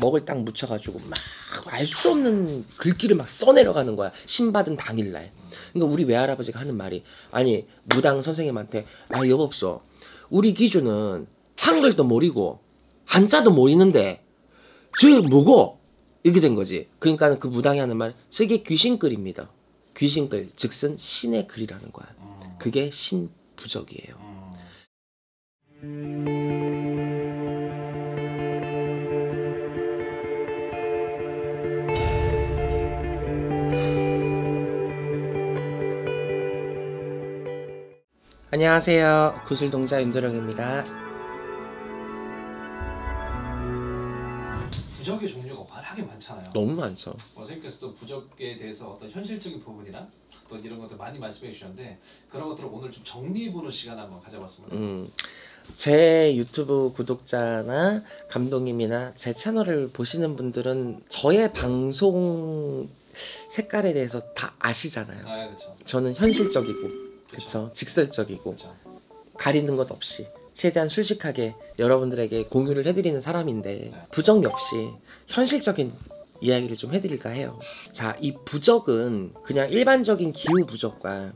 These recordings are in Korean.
먹을 딱 묻혀가지고 막 알 수 없는 글귀를 막 써내려가는 거야. 신받은 당일날. 그러니까 우리 외할아버지가 하는 말이, 아니 무당 선생님한테, 아 여보없어, 우리 기준은 한글도 모르고 한자도 모르는데 저 뭐고? 이렇게 된 거지. 그러니까 그 무당이 하는 말, 저게 귀신글입니다. 귀신글, 즉슨 신의 글이라는 거야. 그게 신부적이에요. 안녕하세요. 구슬동자 윤도령입니다. 부적의 종류가 워낙에 많잖아요. 너무 많죠. 선생님께서도 부적에 대해서 어떤 현실적인 부분이나 또 이런 것들 많이 말씀해 주셨는데, 그런 것들을 오늘 좀 정리해보는 시간 한번 가져봤습니다. 제 유튜브 구독자나 감독님이나 제 채널을 보시는 분들은 저의 방송 색깔에 대해서 다 아시잖아요. 아, 그렇죠. 저는 현실적이고, 그쵸? 직설적이고, 그쵸. 가리는 것 없이 최대한 솔직하게 여러분들에게 공유를 해드리는 사람인데, 부적 역시 현실적인 이야기를 좀 해드릴까 해요. 자, 이 부적은 그냥 일반적인 기후 부적과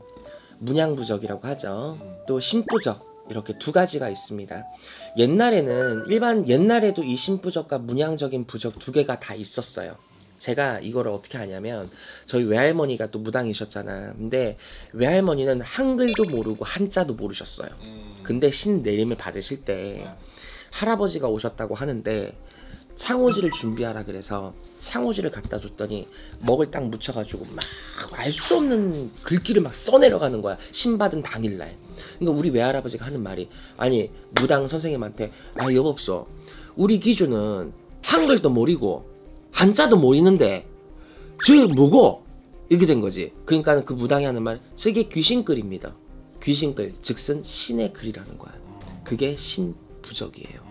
문양 부적이라고 하죠. 또 신부적, 이렇게 두 가지가 있습니다. 옛날에도 이 신부적과 문양적인 부적 두 개가 다 있었어요. 제가 이거를 어떻게 하냐면, 저희 외할머니가 또 무당이셨잖아. 근데 외할머니는 한글도 모르고 한자도 모르셨어요. 근데 신 내림을 받으실 때 할아버지가 오셨다고 하는데 창호지를 준비하라 그래서 창호지를 갖다 줬더니 먹을 딱 묻혀가지고 막 알 수 없는 글귀를 막 써내려가는 거야. 신받은 당일날. 그러니까 우리 외할아버지가 하는 말이, 아니 무당 선생님한테, 아 여보없어, 우리 기준은 한글도 모르고 한자도 모르는데 저 뭐고? 이렇게 된 거지. 그러니까 그 무당이 하는 말, 저게 귀신글입니다. 귀신글, 즉슨 신의 글이라는 거야. 그게 신부적이에요.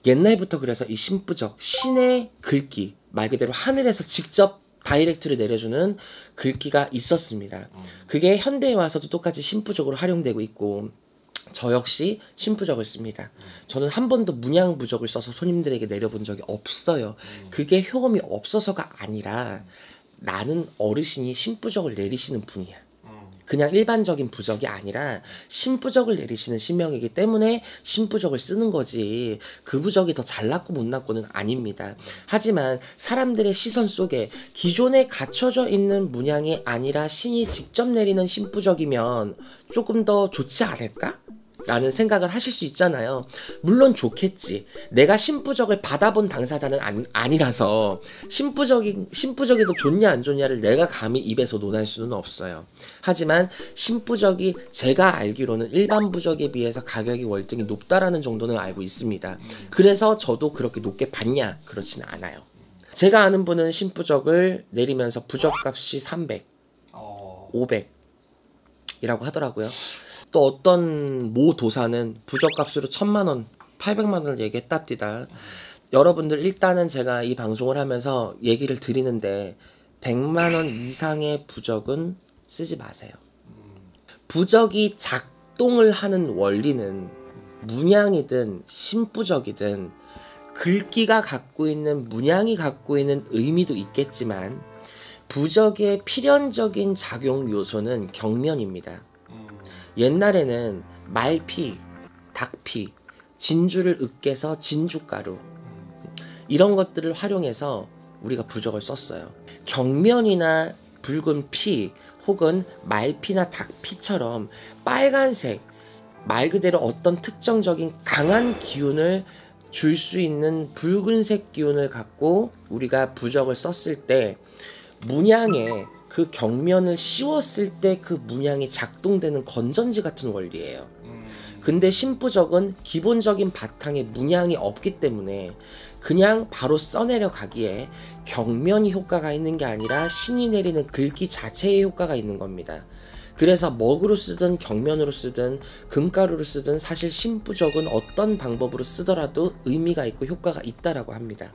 옛날부터 그래서 이 신부적, 신의 글귀, 말 그대로 하늘에서 직접 다이렉트를 내려주는 글귀가 있었습니다. 그게 현대에 와서도 똑같이 신부적으로 활용되고 있고, 저 역시 신부적을 씁니다. 저는 한 번도 문양부적을 써서 손님들에게 내려본 적이 없어요. 그게 효험이 없어서가 아니라 나는 어르신이 신부적을 내리시는 분이야. 그냥 일반적인 부적이 아니라 신부적을 내리시는 신명이기 때문에 신부적을 쓰는 거지, 그 부적이 더 잘났고 못났고는 아닙니다. 하지만 사람들의 시선 속에 기존에 갖춰져 있는 문양이 아니라 신이 직접 내리는 신부적이면 조금 더 좋지 않을까? 라는 생각을 하실 수 있잖아요. 물론 좋겠지. 내가 신부적을 받아본 당사자는 아니라서 신부적이 더 좋냐 안 좋냐를 내가 감히 입에서 논할 수는 없어요. 하지만 신부적이 제가 알기로는 일반 부적에 비해서 가격이 월등히 높다라는 정도는 알고 있습니다. 그래서 저도 그렇게 높게 받냐? 그렇지는 않아요. 제가 아는 분은 신부적을 내리면서 부적값이 300, 500 이라고 하더라고요. 또 어떤 모 도사는 부적값으로 1000만원, 800만원을 얘기했답니다. 여러분들 일단은 제가 이 방송을 하면서 얘기를 드리는데 100만원 이상의 부적은 쓰지 마세요. 부적이 작동을 하는 원리는 문양이든 신부적이든 글귀가 갖고 있는, 문양이 갖고 있는 의미도 있겠지만 부적의 필연적인 작용 요소는 경면입니다. 옛날에는 말피, 닭피, 진주를 으깨서 진주가루, 이런 것들을 활용해서 우리가 부적을 썼어요. 경면이나 붉은 피 혹은 말피나 닭피처럼 빨간색, 말 그대로 어떤 특정적인 강한 기운을 줄 수 있는 붉은색 기운을 갖고 우리가 부적을 썼을 때 문양에 그 경면을 씌웠을 때 그 문양이 작동되는 건전지 같은 원리예요. 근데 신부적은 기본적인 바탕에 문양이 없기 때문에 그냥 바로 써내려 가기에 경면이 효과가 있는 게 아니라 신이 내리는 글귀 자체의 효과가 있는 겁니다. 그래서 먹으로 쓰든 경면으로 쓰든 금가루로 쓰든 사실 신부적은 어떤 방법으로 쓰더라도 의미가 있고 효과가 있다라고 합니다.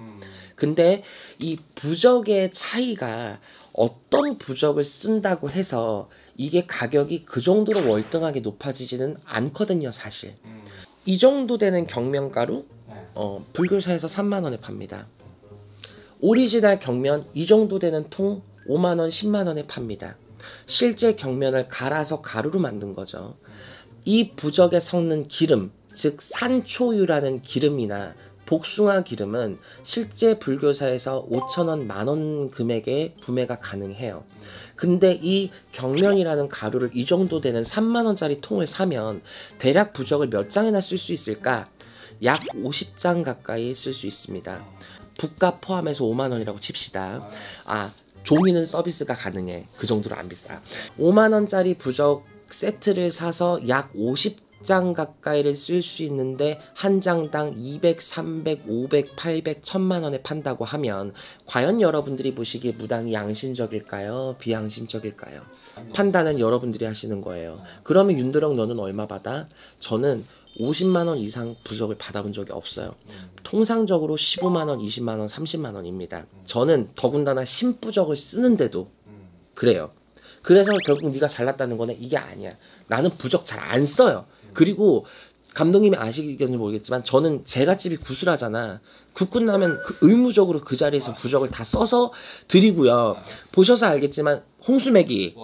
근데 이 부적의 차이가 어떤 부적을 쓴다고 해서 이게 가격이 그 정도로 월등하게 높아지지는 않거든요, 사실. 이 정도 되는 경면가루 불교사에서 3만 원에 팝니다. 오리지널 경면 이 정도 되는 통 5만원, 10만원에 팝니다. 실제 경면을 갈아서 가루로 만든 거죠. 이 부적에 섞는 기름, 즉 산초유라는 기름이나 복숭아 기름은 실제 불교사에서 5,000원, 만원 금액에 구매가 가능해요. 근데 이 경면이라는 가루를 이 정도 되는 3만원짜리 통을 사면 대략 부적을 몇 장이나 쓸 수 있을까? 약 50장 가까이 쓸 수 있습니다. 붓값 포함해서 5만원이라고 칩시다. 종이는 서비스가 가능해. 그 정도로 안 비싸. 5만원짜리 부적 세트를 사서 약 50장 가까이를 쓸 수 있는데 한 장당 200, 300, 500, 800, 1000만원에 판다고 하면 과연 여러분들이 보시기에 무당이 양심적일까요? 비양심적일까요? 판단은 여러분들이 하시는 거예요. 그러면 윤도령 너는 얼마 받아? 저는 50만원 이상 부적을 받아본 적이 없어요. 통상적으로 15만원, 20만원, 30만원입니다. 저는 더군다나 신부적을 쓰는데도 그래요. 그래서 결국 네가 잘났다는 거는 이게 아니야. 나는 부적 잘 안 써요. 그리고 감독님이 아시겠는지 모르겠지만 저는 제가 집이 구슬하잖아. 국군 나면 의무적으로 그 자리에서 부적을 다 써서 드리고요. 보셔서 알겠지만 홍수매기,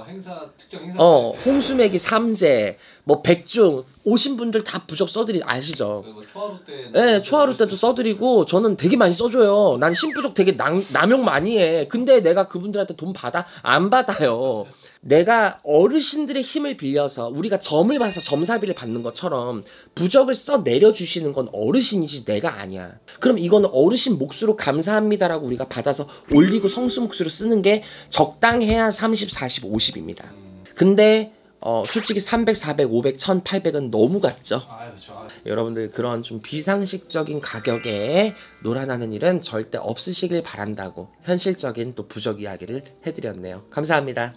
특정 행사, 홍수매기 3제, 백중 오신 분들 다 부적 써드리 아시죠? 초하루 때, 네, 초하루 때도 써드리고 저는 되게 많이 써줘요. 난 신부적 되게 남용 많이 해. 근데 내가 그분들한테 돈 받아? 안 받아요. 내가 어르신들의 힘을 빌려서 우리가 점을 봐서 점사비를 받는 것처럼 부적을 써 내려주시는 건 어르신이지 내가 아니야. 그럼 이거는 어르신 몫으로 감사합니다라고 우리가 받아서 올리고 성수 몫으로 쓰는 게 적당해야 30, 40, 50입니다. 근데 솔직히 300, 400, 500, 1000, 800은 너무 같죠? 그렇죠. 여러분들 그런 좀 비상식적인 가격에 놀아나는 일은 절대 없으시길 바란다고 현실적인 또 부적 이야기를 해드렸네요. 감사합니다.